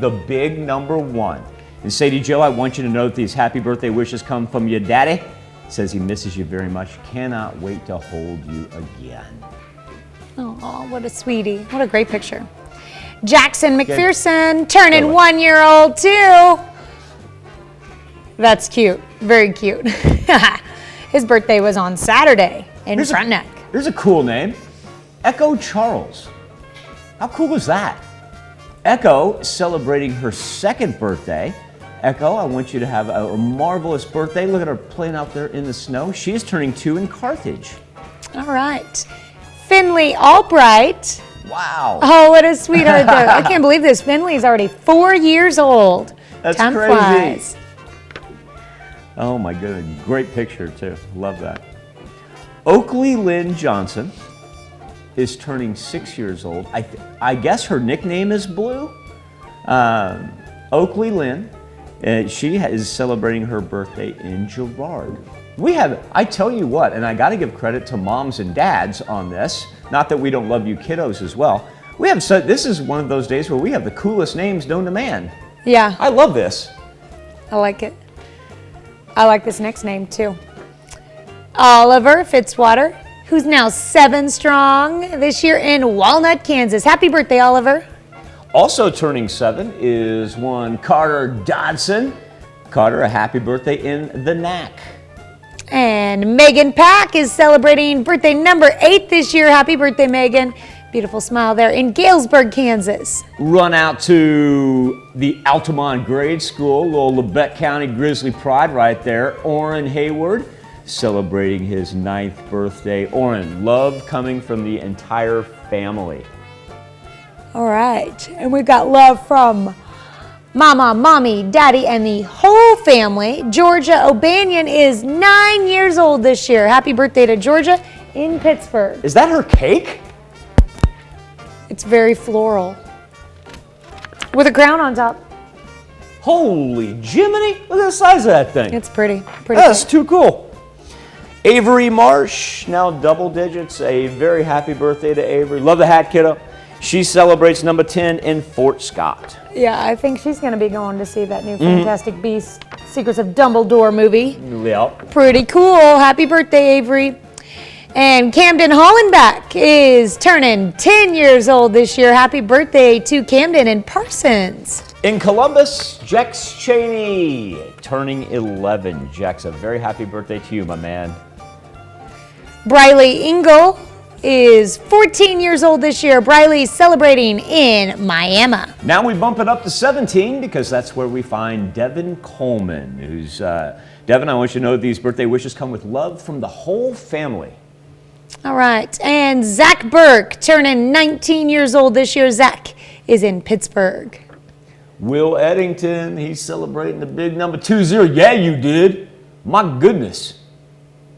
the big number 1. And Sadie Joe, I want you to know that these happy birthday wishes come from your daddy. Says he misses you very much. Cannot wait to hold you again. Oh, what a sweetie. What a great picture. Jackson Mcpherson, turning 1-year-old too. That's cute. Very cute. His birthday was on Saturday in Front Neck. Here's a cool name. Echo Charles. How cool is that? Echo celebrating her 2nd birthday. Echo, I want you to have a marvelous birthday. Look at her playing out there in the snow. She is turning 2 in Carthage. All right. Finley Albright. Wow. Oh, what a sweetheart. I can't believe this. Finley's already 4 years old. That's Time crazy. flies. Oh my goodness. Great picture too. Love that. Oakley Lynn Johnson is turning 6 years old. I guess her nickname is Blue. Oakley Lynn. She is celebrating her birthday in Girard. I tell you what, and I got to give credit to moms and dads on this. Not that we don't love you kiddos as well. This is one of those days where we have the coolest names known to man. Yeah. I love this. I like it. I like this next name too. Oliver Fitzwater, who's now 7 strong this year in Walnut, Kansas. Happy birthday, Oliver. Also turning 7 is one Carter Dodson. Carter, a happy birthday in the Knack. And Megan Pack is celebrating birthday number 8 this year. Happy birthday, Megan. Beautiful smile there in Galesburg, Kansas. Run out to the Altamont Grade School, little Labette County Grizzly Pride right there. Orrin Hayward celebrating his 9th birthday. Orrin, love coming from the entire family. All right, and we've got love from Mama, Mommy, Daddy, and the whole family. Georgia O'Banion is 9 years old this year. Happy birthday to Georgia in Pittsburgh. Is that her cake? It's very floral with a crown on top. Holy Jiminy, look at the size of that thing. It's pretty. That's too cool. Avery Marsh, now double digits. A very happy birthday to Avery. Love the hat, kiddo. She celebrates number 10 in Fort Scott. Yeah, I think she's going to be going to see that new Fantastic Beasts Secrets of Dumbledore movie. Yep. Pretty cool. Happy birthday, Avery. And Camden Hollenbeck is turning 10 years old this year. Happy birthday to Camden and Parsons. In Columbus, Jex Cheney turning 11. Jex, a very happy birthday to you, my man. Briley Engel is 14 years old this year. Briley's celebrating in Miami. Now we bump it up to 17 because that's where we find Devin Coleman, who's, Devin, I want you to know these birthday wishes come with love from the whole family. All right, and Zach Burke turning 19 years old this year. Zach is in Pittsburgh. Will Eddington, he's celebrating the big number 20. Yeah, you did. My goodness.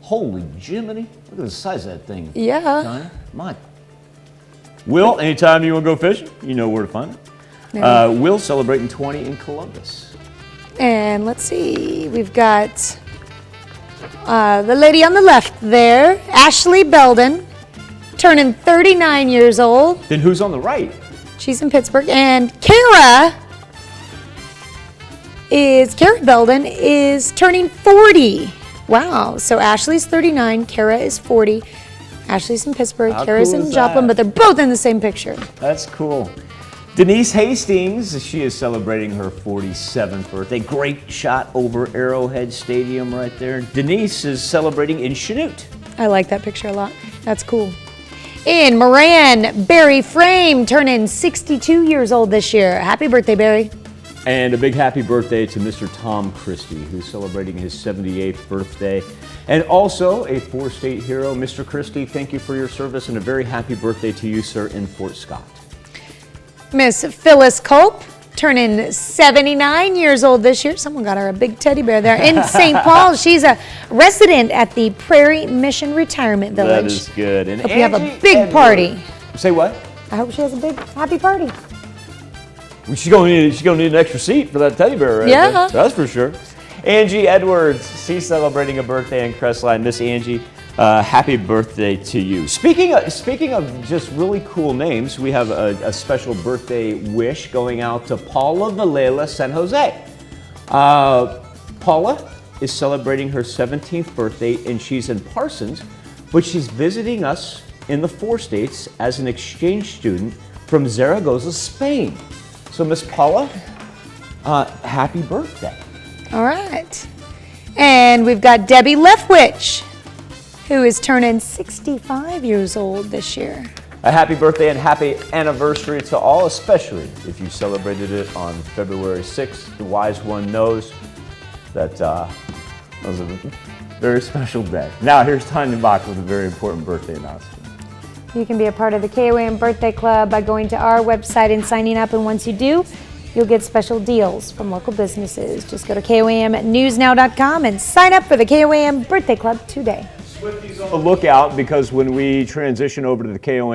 Holy Jiminy. Look at the size of that thing. Yeah. Johnny. My. Will, anytime you want to go fishing, you know where to find it. Will celebrating 20 in Columbus. And let's see, we've got the lady on the left there, Ashley Belden, turning 39 years old. Then who's on the right? She's in Pittsburgh. And Kara Belden is turning 40. Wow. So Ashley's 39, Kara is 40. Ashley's in Pittsburgh, Kara's in Joplin, but they're both in the same picture. That's cool. Denise Hastings, she is celebrating her 47th birthday. Great shot over Arrowhead Stadium right there. Denise is celebrating in Chanute. I like that picture a lot. That's cool. In Moran, Barry Frame turning 62 years old this year. Happy birthday, Barry. And a big happy birthday to Mr. Tom Christie, who's celebrating his 78th birthday. And also a four-state hero, Mr. Christie, thank you for your service and a very happy birthday to you, sir, in Fort Scott. Miss Phyllis Culp turning 79 years old this year. Someone got her a big teddy bear there. In St. Paul, she's a resident at the Prairie Mission Retirement Village. That is good. And hope you have a big party. Say what? I hope she has a big happy party. Well, she's gonna need an extra seat for that teddy bear, right? Yeah. There. That's for sure. Angie Edwards, she's celebrating a birthday in Crestline. Miss Angie, Happy birthday to you. Speaking of just really cool names, we have a special birthday wish going out to Paula Valela San Jose. Paula is celebrating her 17th birthday, and she's in Parsons, but she's visiting us in the 4 states as an exchange student from Zaragoza, Spain. So Miss Paula, happy birthday. All right. And we've got Debbie Leftwich, who is turning 65 years old this year. A happy birthday and happy anniversary to all, especially if you celebrated it on February 6th. The wise one knows that was a very special day. Now here's Tanya Bach with a very important birthday announcement. You can be a part of the KOAM Birthday Club by going to our website and signing up, and once you do, you'll get special deals from local businesses. Just go to KOAMnewsnow.com and sign up for the KOAM Birthday Club today. Swifties on the lookout, because when we transition over to the KOAM